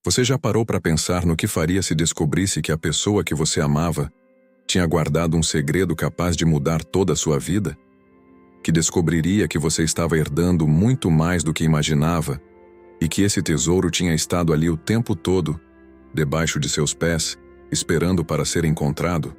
Você já parou para pensar no que faria se descobrisse que a pessoa que você amava tinha guardado um segredo capaz de mudar toda a sua vida? Que descobriria que você estava herdando muito mais do que imaginava e que esse tesouro tinha estado ali o tempo todo, debaixo de seus pés, esperando para ser encontrado?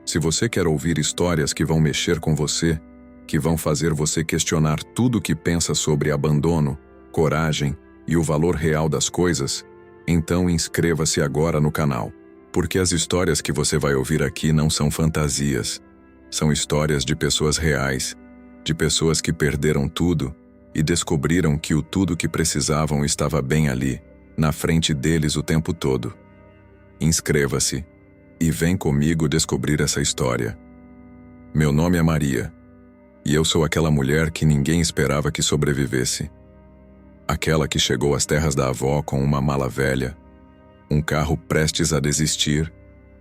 Se você quer ouvir histórias que vão mexer com você, que vão fazer você questionar tudo o que pensa sobre abandono, coragem e o valor real das coisas, então inscreva-se agora no canal, porque as histórias que você vai ouvir aqui não são fantasias, são histórias de pessoas reais, de pessoas que perderam tudo e descobriram que o tudo que precisavam estava bem ali, na frente deles o tempo todo. Inscreva-se e vem comigo descobrir essa história. Meu nome é Maria, e eu sou aquela mulher que ninguém esperava que sobrevivesse. Aquela que chegou às terras da avó com uma mala velha, um carro prestes a desistir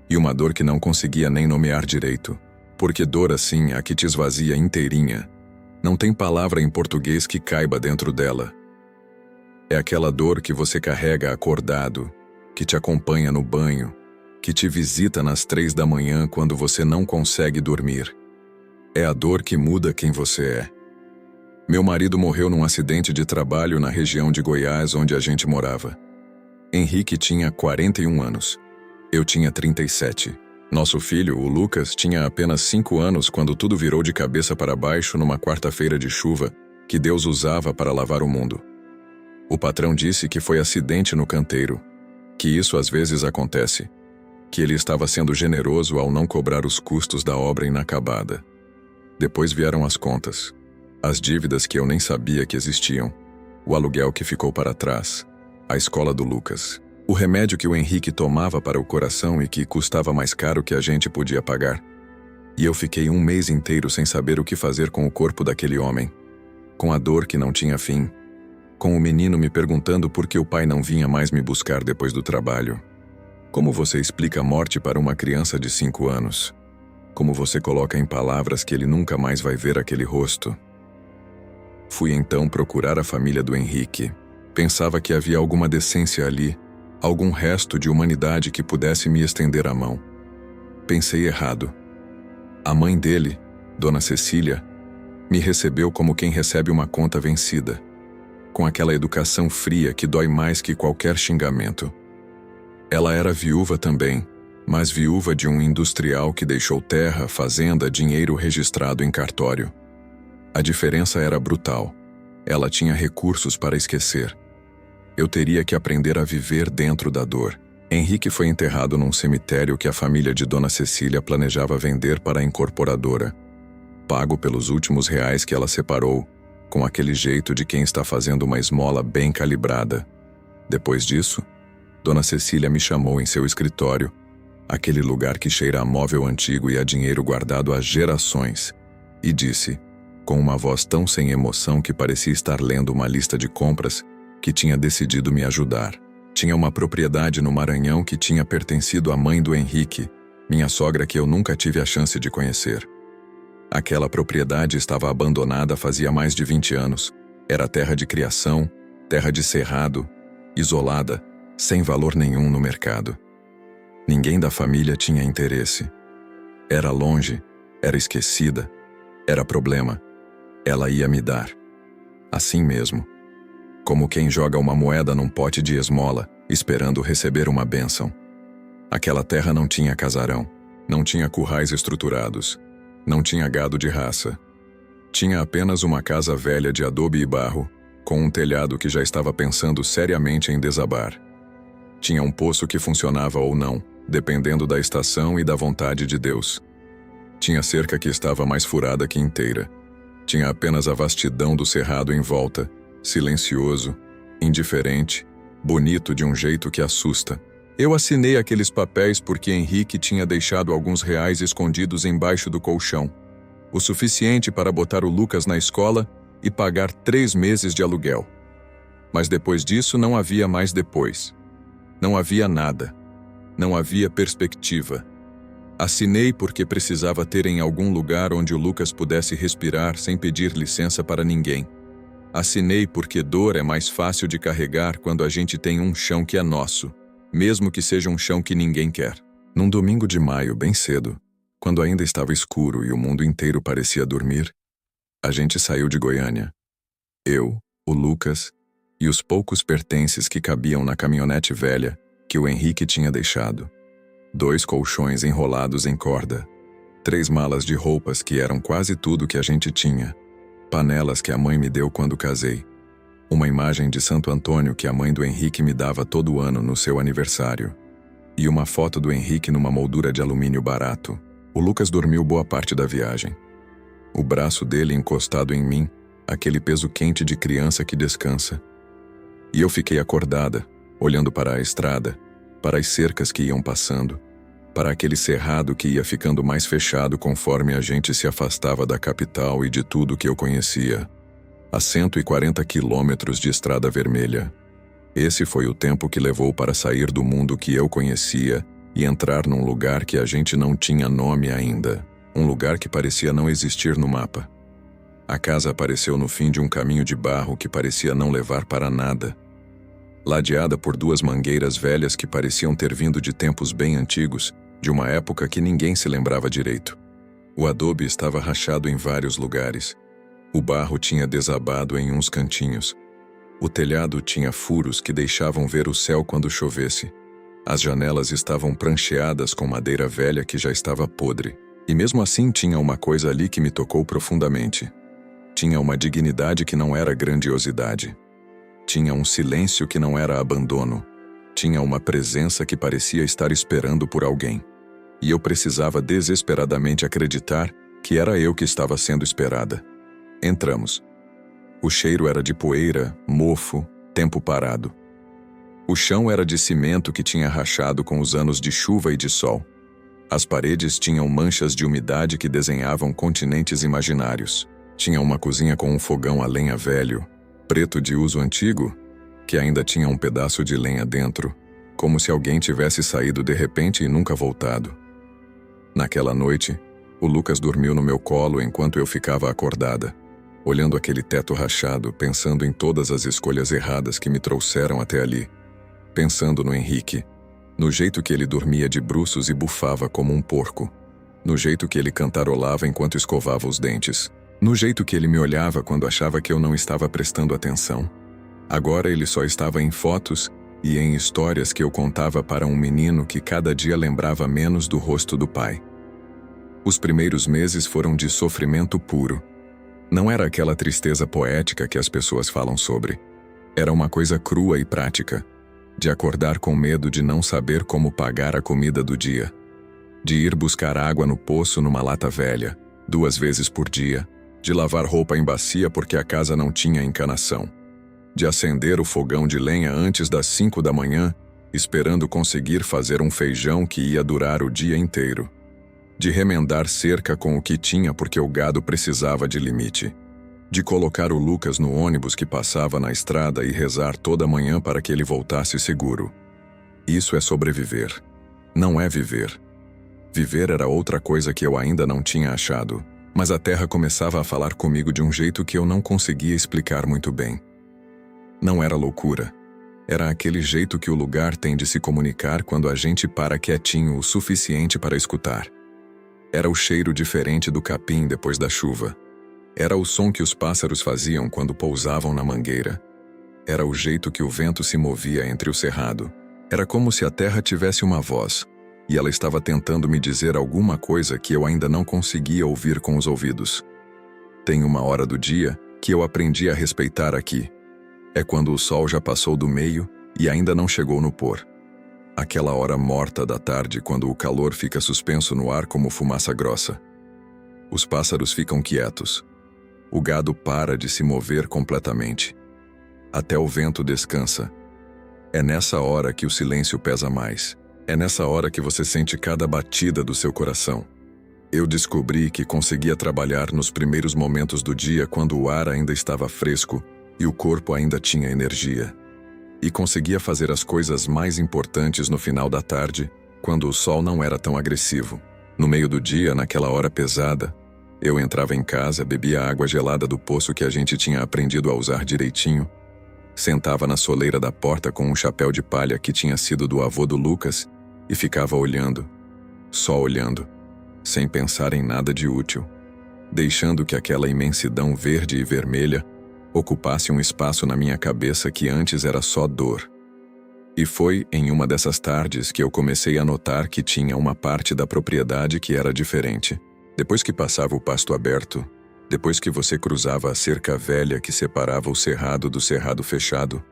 e uma dor que não conseguia nem nomear direito. Porque dor assim, a que te esvazia inteirinha, não tem palavra em português que caiba dentro dela. É aquela dor que você carrega acordado, que te acompanha no banho, que te visita nas 3 da manhã quando você não consegue dormir. É a dor que muda quem você é. Meu marido morreu num acidente de trabalho na região de Goiás onde a gente morava. Henrique tinha 41 anos. Eu tinha 37. Nosso filho, o Lucas, tinha apenas 5 anos quando tudo virou de cabeça para baixo numa quarta-feira de chuva que Deus usava para lavar o mundo. O patrão disse que foi acidente no canteiro, que isso às vezes acontece, que ele estava sendo generoso ao não cobrar os custos da obra inacabada. Depois vieram as contas, as dívidas que eu nem sabia que existiam, o aluguel que ficou para trás, a escola do Lucas, o remédio que o Henrique tomava para o coração e que custava mais caro que a gente podia pagar. E eu fiquei um mês inteiro sem saber o que fazer com o corpo daquele homem, com a dor que não tinha fim, com o menino me perguntando por que o pai não vinha mais me buscar depois do trabalho. Como você explica a morte para uma criança de 5 anos? Como você coloca em palavras que ele nunca mais vai ver aquele rosto? Fui então procurar a família do Henrique. Pensava que havia alguma decência ali, algum resto de humanidade que pudesse me estender a mão. Pensei errado. A mãe dele, Dona Cecília, me recebeu como quem recebe uma conta vencida, com aquela educação fria que dói mais que qualquer xingamento. Ela era viúva também, mas viúva de um industrial que deixou terra, fazenda, dinheiro registrado em cartório. A diferença era brutal. Ela tinha recursos para esquecer. Eu teria que aprender a viver dentro da dor. Henrique foi enterrado num cemitério que a família de Dona Cecília planejava vender para a incorporadora, pago pelos últimos reais que ela separou, com aquele jeito de quem está fazendo uma esmola bem calibrada. Depois disso, Dona Cecília me chamou em seu escritório, aquele lugar que cheira a móvel antigo e a dinheiro guardado há gerações, e disse, com uma voz tão sem emoção que parecia estar lendo uma lista de compras, que tinha decidido me ajudar. Tinha uma propriedade no Maranhão que tinha pertencido à mãe do Henrique, minha sogra que eu nunca tive a chance de conhecer. Aquela propriedade estava abandonada fazia mais de 20 anos. Era terra de criação, terra de cerrado, isolada, sem valor nenhum no mercado. Ninguém da família tinha interesse. Era longe, era esquecida, era problema. Ela ia me dar. Assim mesmo. Como quem joga uma moeda num pote de esmola, esperando receber uma bênção. Aquela terra não tinha casarão, não tinha currais estruturados, não tinha gado de raça. Tinha apenas uma casa velha de adobe e barro, com um telhado que já estava pensando seriamente em desabar. Tinha um poço que funcionava ou não, dependendo da estação e da vontade de Deus. Tinha cerca que estava mais furada que inteira. Tinha apenas a vastidão do cerrado em volta, silencioso, indiferente, bonito de um jeito que assusta. Eu assinei aqueles papéis porque Henrique tinha deixado alguns reais escondidos embaixo do colchão, o suficiente para botar o Lucas na escola e pagar 3 meses de aluguel. Mas depois disso não havia mais depois. Não havia nada. Não havia perspectiva. Assinei porque precisava ter em algum lugar onde o Lucas pudesse respirar sem pedir licença para ninguém. Assinei porque dor é mais fácil de carregar quando a gente tem um chão que é nosso, mesmo que seja um chão que ninguém quer. Num domingo de maio, bem cedo, quando ainda estava escuro e o mundo inteiro parecia dormir, a gente saiu de Goiânia. Eu, o Lucas e os poucos pertences que cabiam na caminhonete velha que o Henrique tinha deixado. 2 colchões enrolados em corda, 3 malas de roupas que eram quase tudo que a gente tinha, panelas que a mãe me deu quando casei, uma imagem de Santo Antônio que a mãe do Henrique me dava todo ano no seu aniversário, e uma foto do Henrique numa moldura de alumínio barato. O Lucas dormiu boa parte da viagem. O braço dele encostado em mim, aquele peso quente de criança que descansa. E eu fiquei acordada, olhando para a estrada, para as cercas que iam passando, para aquele cerrado que ia ficando mais fechado conforme a gente se afastava da capital e de tudo que eu conhecia. A 140 quilômetros de estrada vermelha. Esse foi o tempo que levou para sair do mundo que eu conhecia e entrar num lugar que a gente não tinha nome ainda. Um lugar que parecia não existir no mapa. A casa apareceu no fim de um caminho de barro que parecia não levar para nada. Ladeada por 2 mangueiras velhas que pareciam ter vindo de tempos bem antigos, de uma época que ninguém se lembrava direito. O adobe estava rachado em vários lugares. O barro tinha desabado em uns cantinhos. O telhado tinha furos que deixavam ver o céu quando chovesse. As janelas estavam prancheadas com madeira velha que já estava podre. E mesmo assim tinha uma coisa ali que me tocou profundamente. Tinha uma dignidade que não era grandiosidade. Tinha um silêncio que não era abandono. Tinha uma presença que parecia estar esperando por alguém. E eu precisava desesperadamente acreditar que era eu que estava sendo esperada. Entramos. O cheiro era de poeira, mofo, tempo parado. O chão era de cimento que tinha rachado com os anos de chuva e de sol. As paredes tinham manchas de umidade que desenhavam continentes imaginários. Tinha uma cozinha com um fogão a lenha velho, preto de uso antigo, que ainda tinha um pedaço de lenha dentro, como se alguém tivesse saído de repente e nunca voltado. Naquela noite, o Lucas dormiu no meu colo enquanto eu ficava acordada, olhando aquele teto rachado, pensando em todas as escolhas erradas que me trouxeram até ali, pensando no Henrique, no jeito que ele dormia de bruços e bufava como um porco, no jeito que ele cantarolava enquanto escovava os dentes, no jeito que ele me olhava quando achava que eu não estava prestando atenção. Agora ele só estava em fotos e em histórias que eu contava para um menino que cada dia lembrava menos do rosto do pai. Os primeiros meses foram de sofrimento puro. Não era aquela tristeza poética que as pessoas falam sobre. Era uma coisa crua e prática, de acordar com medo de não saber como pagar a comida do dia, de ir buscar água no poço numa lata velha, 2 vezes por dia, de lavar roupa em bacia porque a casa não tinha encanação, de acender o fogão de lenha antes das 5 da manhã, esperando conseguir fazer um feijão que ia durar o dia inteiro, de remendar cerca com o que tinha porque o gado precisava de limite, de colocar o Lucas no ônibus que passava na estrada e rezar toda manhã para que ele voltasse seguro. Isso é sobreviver. Não é viver. Viver era outra coisa que eu ainda não tinha achado, mas a terra começava a falar comigo de um jeito que eu não conseguia explicar muito bem. Não era loucura. Era aquele jeito que o lugar tem de se comunicar quando a gente para quietinho o suficiente para escutar. Era o cheiro diferente do capim depois da chuva. Era o som que os pássaros faziam quando pousavam na mangueira. Era o jeito que o vento se movia entre o cerrado. Era como se a terra tivesse uma voz, e ela estava tentando me dizer alguma coisa que eu ainda não conseguia ouvir com os ouvidos. Tem uma hora do dia que eu aprendi a respeitar aqui. É quando o sol já passou do meio e ainda não chegou no pôr. Aquela hora morta da tarde quando o calor fica suspenso no ar como fumaça grossa. Os pássaros ficam quietos. O gado para de se mover completamente. Até o vento descansa. É nessa hora que o silêncio pesa mais. É nessa hora que você sente cada batida do seu coração. Eu descobri que conseguia trabalhar nos primeiros momentos do dia quando o ar ainda estava fresco e o corpo ainda tinha energia. E conseguia fazer as coisas mais importantes no final da tarde, quando o sol não era tão agressivo. No meio do dia, naquela hora pesada, Eu entrava em casa, bebia a água gelada do poço que a gente tinha aprendido a usar direitinho, sentava na soleira da porta com um chapéu de palha que tinha sido do avô do Lucas e ficava olhando, só olhando, sem pensar em nada de útil, deixando que aquela imensidão verde e vermelha ocupasse um espaço na minha cabeça que antes era só dor. E foi em uma dessas tardes que eu comecei a notar que tinha uma parte da propriedade que era diferente. Depois que passava o pasto aberto, depois que você cruzava a cerca velha que separava o cerrado do cerrado fechado,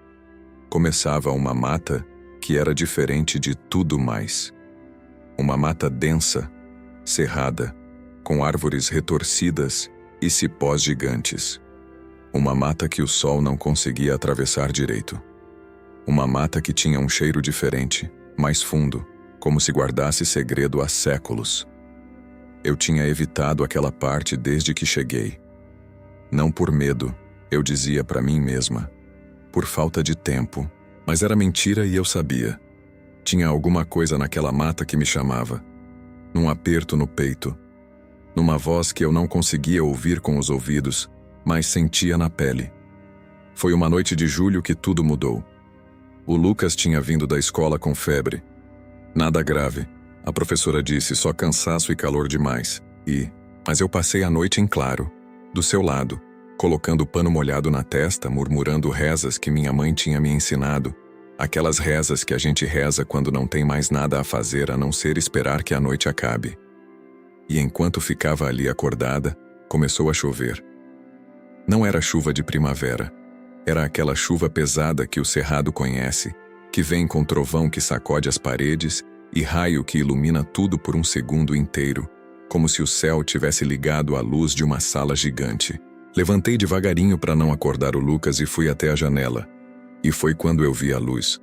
começava uma mata que era diferente de tudo mais. Uma mata densa, cerrada, com árvores retorcidas e cipós gigantes. Uma mata que o sol não conseguia atravessar direito. Uma mata que tinha um cheiro diferente, mais fundo, como se guardasse segredo há séculos. Eu tinha evitado aquela parte desde que cheguei. Não por medo, eu dizia para mim mesma. Por falta de tempo. Mas era mentira e eu sabia. Tinha alguma coisa naquela mata que me chamava. Num aperto no peito. Numa voz que eu não conseguia ouvir com os ouvidos, mas sentia na pele. Foi uma noite de julho que tudo mudou. O Lucas tinha vindo da escola com febre. Nada grave. A professora disse só cansaço e calor demais. Mas eu passei a noite em claro, do seu lado, colocando pano molhado na testa, murmurando rezas que minha mãe tinha me ensinado, aquelas rezas que a gente reza quando não tem mais nada a fazer a não ser esperar que a noite acabe. E enquanto ficava ali acordada, começou a chover. Não era chuva de primavera. Era aquela chuva pesada que o cerrado conhece, que vem com trovão que sacode as paredes e raio que ilumina tudo por um segundo inteiro, como se o céu tivesse ligado à luz de uma sala gigante. Levantei devagarinho para não acordar o Lucas e fui até a janela. E foi quando eu vi a luz.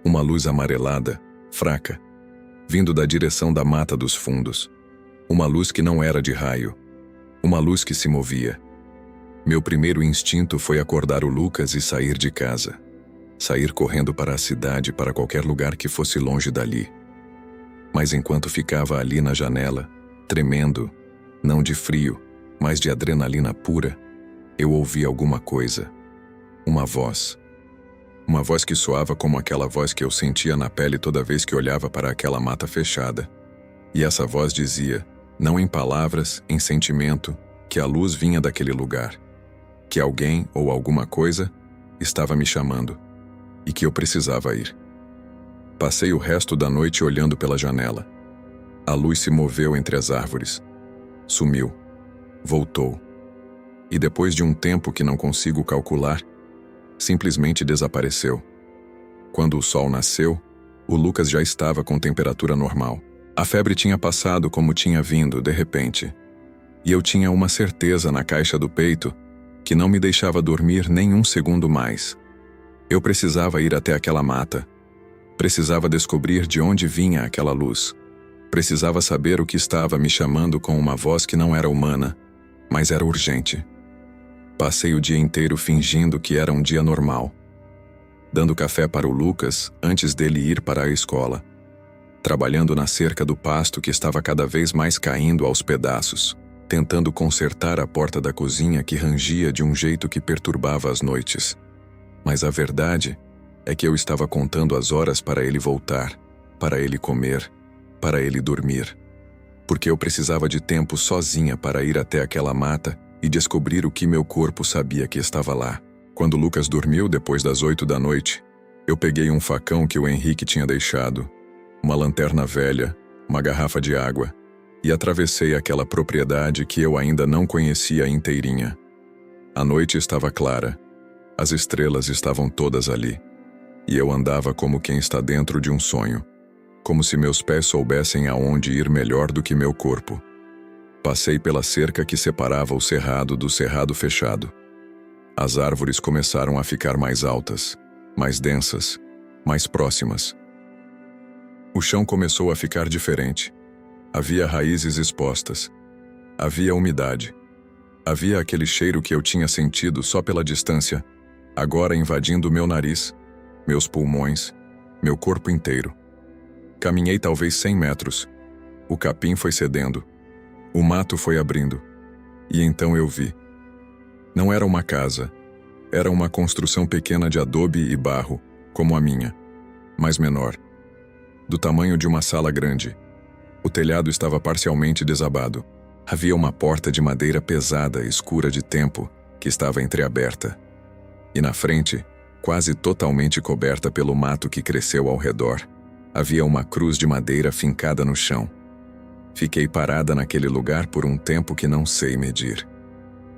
Uma luz amarelada, fraca, vindo da direção da mata dos fundos. Uma luz que não era de raio. Uma luz que se movia. Meu primeiro instinto foi acordar o Lucas e sair de casa. Sair correndo para a cidade, para qualquer lugar que fosse longe dali. Mas enquanto ficava ali na janela, tremendo, não de frio, mas de adrenalina pura, eu ouvi alguma coisa. Uma voz. Uma voz que soava como aquela voz que eu sentia na pele toda vez que olhava para aquela mata fechada. E essa voz dizia, não em palavras, em sentimento, que a luz vinha daquele lugar. Que alguém ou alguma coisa estava me chamando. E que eu precisava ir. Passei o resto da noite olhando pela janela. A luz se moveu entre as árvores. Sumiu. Voltou. E depois de um tempo que não consigo calcular, simplesmente desapareceu. Quando o sol nasceu, o Lucas já estava com temperatura normal. A febre tinha passado como tinha vindo, de repente. E eu tinha uma certeza na caixa do peito que não me deixava dormir nem um segundo mais. Eu precisava ir até aquela mata. Precisava descobrir de onde vinha aquela luz. Precisava saber o que estava me chamando com uma voz que não era humana, mas era urgente. Passei o dia inteiro fingindo que era um dia normal. Dando café para o Lucas antes dele ir para a escola. Trabalhando na cerca do pasto que estava cada vez mais caindo aos pedaços. Tentando consertar a porta da cozinha que rangia de um jeito que perturbava as noites. Mas a verdade é que eu estava contando as horas para ele voltar, para ele comer, para ele dormir. Porque eu precisava de tempo sozinha para ir até aquela mata e descobrir o que meu corpo sabia que estava lá. Quando Lucas dormiu depois das 8 da noite, eu peguei um facão que o Henrique tinha deixado, uma lanterna velha, uma garrafa de água, e atravessei aquela propriedade que eu ainda não conhecia inteirinha. A noite estava clara, as estrelas estavam todas ali. E eu andava como quem está dentro de um sonho, como se meus pés soubessem aonde ir melhor do que meu corpo. Passei pela cerca que separava o cerrado do cerrado fechado. As árvores começaram a ficar mais altas, mais densas, mais próximas. O chão começou a ficar diferente. Havia raízes expostas. Havia umidade. Havia aquele cheiro que eu tinha sentido só pela distância, agora invadindo meu nariz, meus pulmões, meu corpo inteiro. Caminhei talvez 100 metros. O capim foi cedendo. O mato foi abrindo. E então eu vi. Não era uma casa. Era uma construção pequena de adobe e barro, como a minha, mas menor. Do tamanho de uma sala grande. O telhado estava parcialmente desabado. Havia uma porta de madeira pesada, escura de tempo, que estava entreaberta. E na frente, quase totalmente coberta pelo mato que cresceu ao redor, havia uma cruz de madeira fincada no chão. Fiquei parada naquele lugar por um tempo que não sei medir.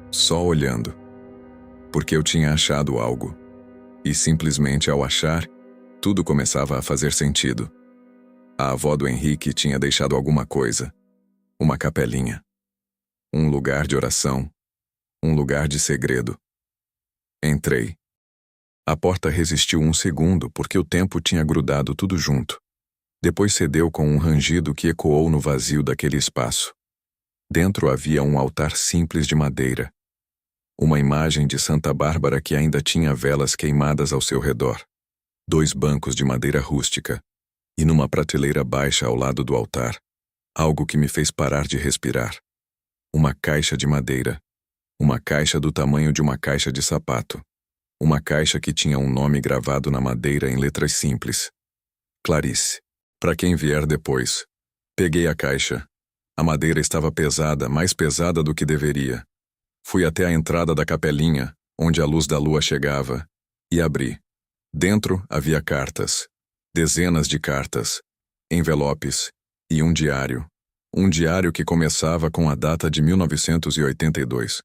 Só olhando. Porque eu tinha achado algo. E simplesmente ao achar, tudo começava a fazer sentido. A avó do Henrique tinha deixado alguma coisa. Uma capelinha. Um lugar de oração. Um lugar de segredo. Entrei. A porta resistiu um segundo porque o tempo tinha grudado tudo junto. Depois cedeu com um rangido que ecoou no vazio daquele espaço. Dentro havia um altar simples de madeira. Uma imagem de Santa Bárbara que ainda tinha velas queimadas ao seu redor. 2 bancos de madeira rústica. E numa prateleira baixa ao lado do altar, algo que me fez parar de respirar. Uma caixa de madeira. Uma caixa do tamanho de uma caixa de sapato. Uma caixa que tinha um nome gravado na madeira em letras simples. Clarice. Para quem vier depois. Peguei a caixa. A madeira estava pesada, mais pesada do que deveria. Fui até a entrada da capelinha, onde a luz da lua chegava, e abri. Dentro havia cartas. Dezenas de cartas. Envelopes. E um diário. Um diário que começava com a data de 1982.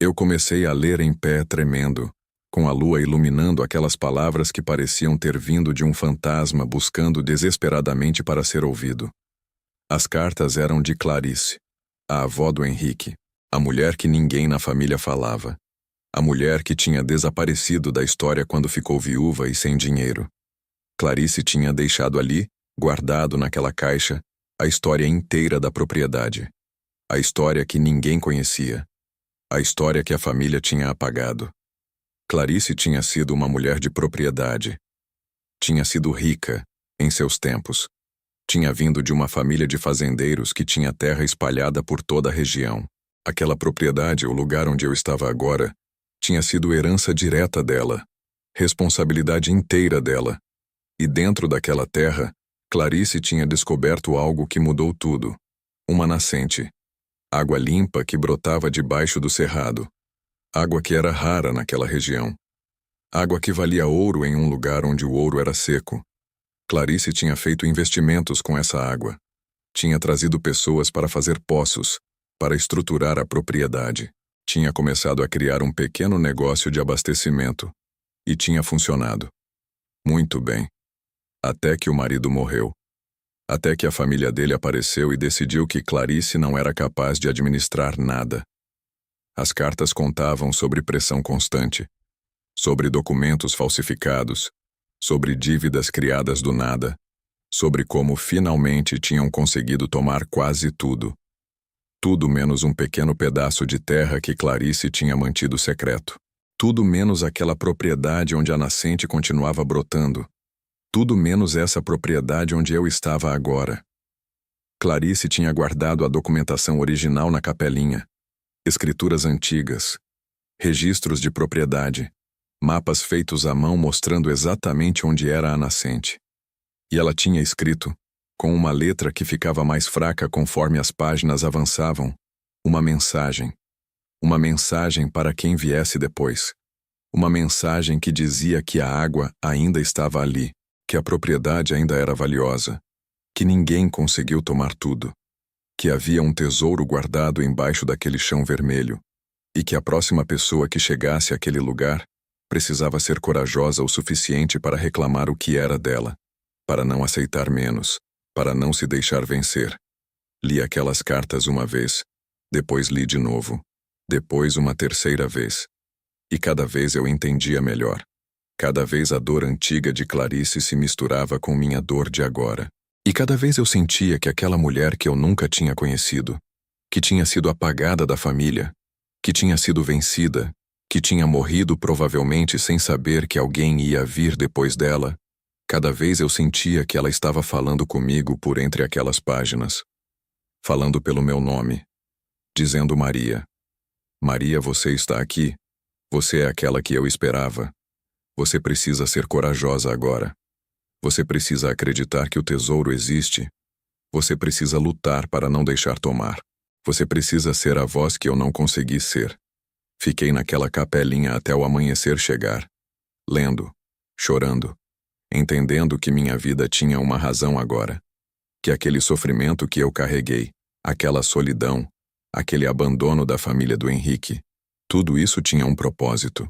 Eu comecei a ler em pé, tremendo, com a lua iluminando aquelas palavras que pareciam ter vindo de um fantasma buscando desesperadamente para ser ouvido. As cartas eram de Clarice, a avó do Henrique, a mulher que ninguém na família falava, a mulher que tinha desaparecido da história quando ficou viúva e sem dinheiro. Clarice tinha deixado ali, guardado naquela caixa, a história inteira da propriedade, a história que ninguém conhecia, a história que a família tinha apagado. Clarice tinha sido uma mulher de propriedade. Tinha sido rica, em seus tempos. Tinha vindo de uma família de fazendeiros que tinha terra espalhada por toda a região. Aquela propriedade, o lugar onde eu estava agora, tinha sido herança direta dela, responsabilidade inteira dela. E dentro daquela terra, Clarice tinha descoberto algo que mudou tudo. Uma nascente. Água limpa que brotava debaixo do cerrado. Água que era rara naquela região. Água que valia ouro em um lugar onde o ouro era seco. Clarice tinha feito investimentos com essa água. Tinha trazido pessoas para fazer poços, para estruturar a propriedade. Tinha começado a criar um pequeno negócio de abastecimento. E tinha funcionado. Muito bem. Até que o marido morreu. Até que a família dele apareceu e decidiu que Clarice não era capaz de administrar nada. As cartas contavam sobre pressão constante, sobre documentos falsificados, sobre dívidas criadas do nada, sobre como finalmente tinham conseguido tomar quase tudo. Tudo menos um pequeno pedaço de terra que Clarice tinha mantido secreto. Tudo menos aquela propriedade onde a nascente continuava brotando. Tudo menos essa propriedade onde eu estava agora. Clarice tinha guardado a documentação original na capelinha. Escrituras antigas, registros de propriedade, mapas feitos à mão mostrando exatamente onde era a nascente. E ela tinha escrito, com uma letra que ficava mais fraca conforme as páginas avançavam, uma mensagem. Uma mensagem para quem viesse depois. Uma mensagem que dizia que a água ainda estava ali, que a propriedade ainda era valiosa, que ninguém conseguiu tomar tudo. Que havia um tesouro guardado embaixo daquele chão vermelho, e que a próxima pessoa que chegasse àquele lugar precisava ser corajosa o suficiente para reclamar o que era dela, para não aceitar menos, para não se deixar vencer. Li aquelas cartas uma vez, depois li de novo, depois uma terceira vez. E cada vez eu entendia melhor. Cada vez a dor antiga de Clarice se misturava com minha dor de agora. E cada vez eu sentia que aquela mulher que eu nunca tinha conhecido, que tinha sido apagada da família, que tinha sido vencida, que tinha morrido provavelmente sem saber que alguém ia vir depois dela, cada vez eu sentia que ela estava falando comigo por entre aquelas páginas. Falando pelo meu nome. Dizendo Maria. Maria, você está aqui. Você é aquela que eu esperava. Você precisa ser corajosa agora. Você precisa acreditar que o tesouro existe. Você precisa lutar para não deixar tomar. Você precisa ser a voz que eu não consegui ser. Fiquei naquela capelinha até o amanhecer chegar, lendo, chorando, entendendo que minha vida tinha uma razão agora. Que aquele sofrimento que eu carreguei, aquela solidão, aquele abandono da família do Henrique, tudo isso tinha um propósito.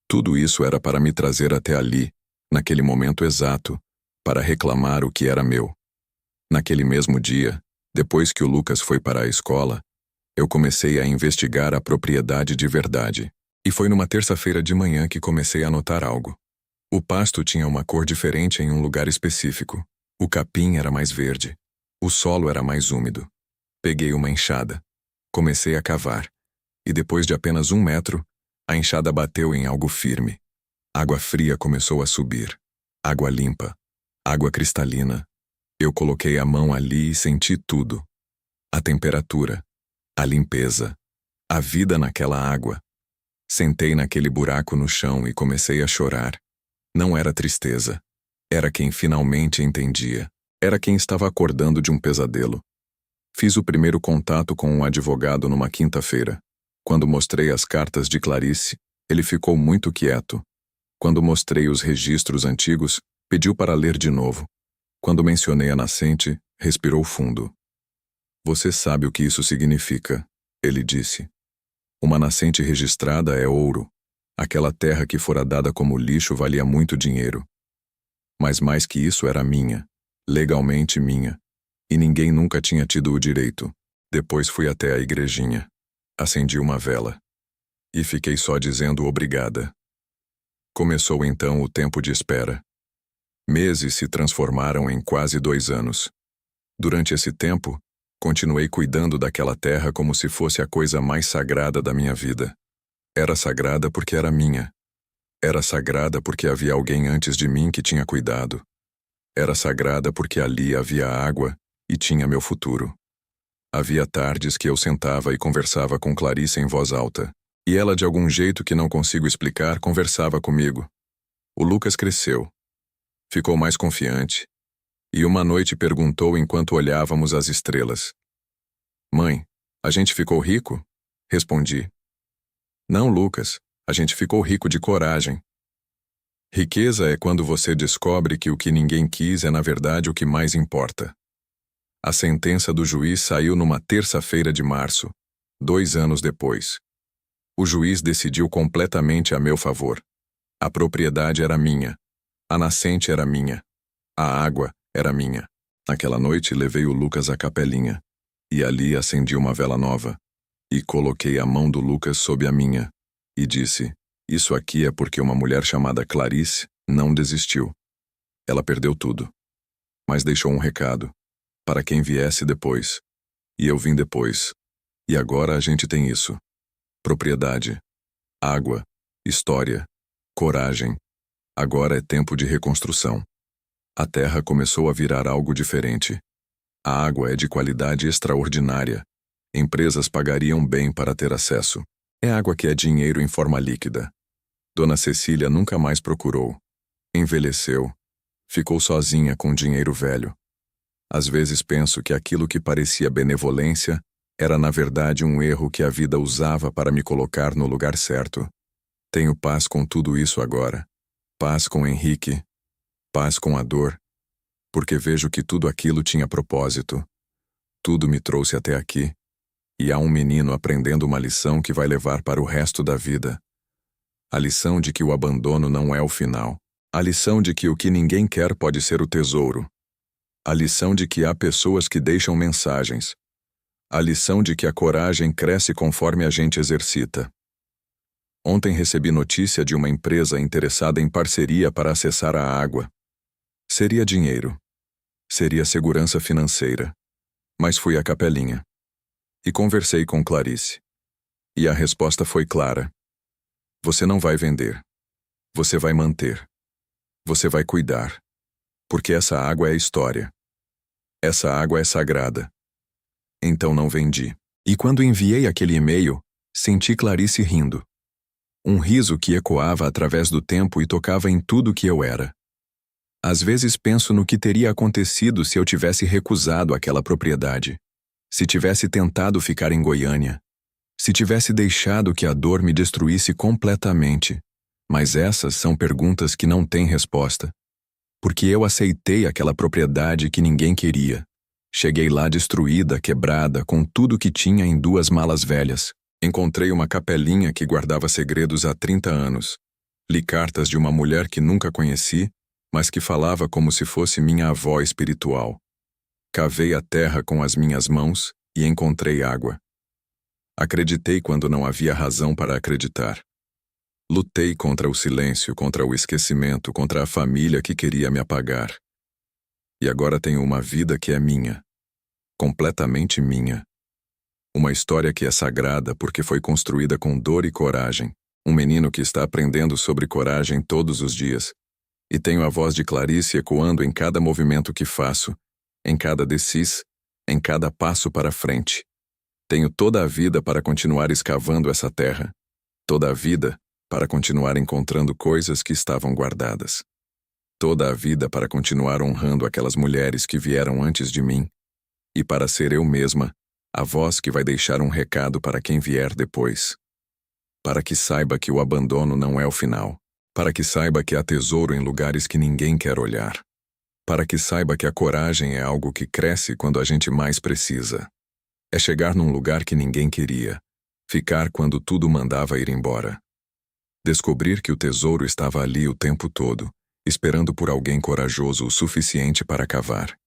Tudo isso era para me trazer até ali, naquele momento exato, para reclamar o que era meu. Naquele mesmo dia, depois que o Lucas foi para a escola, eu comecei a investigar a propriedade de verdade. E foi numa terça-feira de manhã que comecei a notar algo. O pasto tinha uma cor diferente em um lugar específico. O capim era mais verde. O solo era mais úmido. Peguei uma enxada. Comecei a cavar. E depois de apenas 1 metro, a enxada bateu em algo firme. Água fria começou a subir. Água limpa. Água cristalina. Eu coloquei a mão ali e senti tudo. A temperatura. A limpeza. A vida naquela água. Sentei naquele buraco no chão e comecei a chorar. Não era tristeza. Era quem finalmente entendia. Era quem estava acordando de um pesadelo. Fiz o primeiro contato com um advogado numa quinta-feira. Quando mostrei as cartas de Clarice, ele ficou muito quieto. Quando mostrei os registros antigos, pediu para ler de novo. Quando mencionei a nascente, respirou fundo. Você sabe o que isso significa, ele disse. Uma nascente registrada é ouro. Aquela terra que fora dada como lixo valia muito dinheiro. Mas mais que isso era minha, legalmente minha, e ninguém nunca tinha tido o direito. Depois fui até a igrejinha. Acendi uma vela. E fiquei só dizendo obrigada. Começou então o tempo de espera. Meses se transformaram em quase 2 anos. Durante esse tempo, continuei cuidando daquela terra como se fosse a coisa mais sagrada da minha vida. Era sagrada porque era minha. Era sagrada porque havia alguém antes de mim que tinha cuidado. Era sagrada porque ali havia água e tinha meu futuro. Havia tardes que eu sentava e conversava com Clarice em voz alta, e ela, de algum jeito que não consigo explicar, conversava comigo. O Lucas cresceu. Ficou mais confiante. E uma noite perguntou enquanto olhávamos as estrelas. Mãe, a gente ficou rico? Respondi. Não, Lucas, a gente ficou rico de coragem. Riqueza é quando você descobre que o que ninguém quis é na verdade o que mais importa. A sentença do juiz saiu numa terça-feira de março, 2 anos depois. O juiz decidiu completamente a meu favor. A propriedade era minha. A nascente era minha. A água era minha. Naquela noite levei o Lucas à capelinha. E ali acendi uma vela nova. E coloquei a mão do Lucas sob a minha. E disse, isso aqui é porque uma mulher chamada Clarice não desistiu. Ela perdeu tudo. Mas deixou um recado. Para quem viesse depois. E eu vim depois. E agora a gente tem isso. Propriedade. Água. História. Coragem. Agora é tempo de reconstrução. A terra começou a virar algo diferente. A água é de qualidade extraordinária. Empresas pagariam bem para ter acesso. É água que é dinheiro em forma líquida. Dona Cecília nunca mais procurou. Envelheceu. Ficou sozinha com dinheiro velho. Às vezes penso que aquilo que parecia benevolência era na verdade um erro que a vida usava para me colocar no lugar certo. Tenho paz com tudo isso agora. Paz com Henrique. Paz com a dor. Porque vejo que tudo aquilo tinha propósito. Tudo me trouxe até aqui. E há um menino aprendendo uma lição que vai levar para o resto da vida. A lição de que o abandono não é o final. A lição de que o que ninguém quer pode ser o tesouro. A lição de que há pessoas que deixam mensagens. A lição de que a coragem cresce conforme a gente exercita. Ontem recebi notícia de uma empresa interessada em parceria para acessar a água. Seria dinheiro. Seria segurança financeira. Mas fui à capelinha. E conversei com Clarice. E a resposta foi clara. Você não vai vender. Você vai manter. Você vai cuidar. Porque essa água é história. Essa água é sagrada. Então não vendi. E quando enviei aquele e-mail, Senti Clarice rindo. Um riso que ecoava através do tempo e tocava em tudo que eu era. Às vezes penso no que teria acontecido se eu tivesse recusado aquela propriedade, se tivesse tentado ficar em Goiânia, se tivesse deixado que a dor me destruísse completamente. Mas essas são perguntas que não têm resposta. Porque eu aceitei aquela propriedade que ninguém queria. Cheguei lá destruída, quebrada, com tudo que tinha em 2 malas velhas. Encontrei uma capelinha que guardava segredos há 30 anos. Li cartas de uma mulher que nunca conheci, mas que falava como se fosse minha avó espiritual. Cavei a terra com as minhas mãos e encontrei água. Acreditei quando não havia razão para acreditar. Lutei contra o silêncio, contra o esquecimento, contra a família que queria me apagar. E agora tenho uma vida que é minha. Completamente minha. Uma história que é sagrada porque foi construída com dor e coragem. Um menino que está aprendendo sobre coragem todos os dias. E tenho a voz de Clarice ecoando em cada movimento que faço, em cada descis, em cada passo para frente. Tenho toda a vida para continuar escavando essa terra. Toda a vida para continuar encontrando coisas que estavam guardadas. Toda a vida para continuar honrando aquelas mulheres que vieram antes de mim. E para ser eu mesma, a voz que vai deixar um recado para quem vier depois. Para que saiba que o abandono não é o final. Para que saiba que há tesouro em lugares que ninguém quer olhar. Para que saiba que a coragem é algo que cresce quando a gente mais precisa. É chegar num lugar que ninguém queria. Ficar quando tudo mandava ir embora. Descobrir que o tesouro estava ali o tempo todo, esperando por alguém corajoso o suficiente para cavar.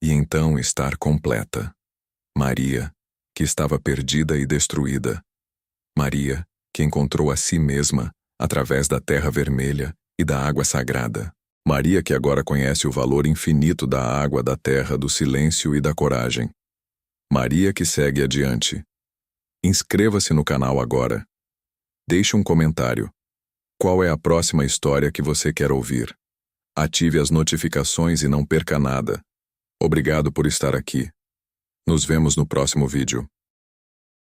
E então estar completa. Maria, que estava perdida e destruída. Maria, que encontrou a si mesma, através da terra vermelha e da água sagrada. Maria que agora conhece o valor infinito da água, da terra, do silêncio e da coragem. Maria que segue adiante. Inscreva-se no canal agora. Deixe um comentário. Qual é a próxima história que você quer ouvir? Ative as notificações e não perca nada. Obrigado por estar aqui. Nos vemos no próximo vídeo.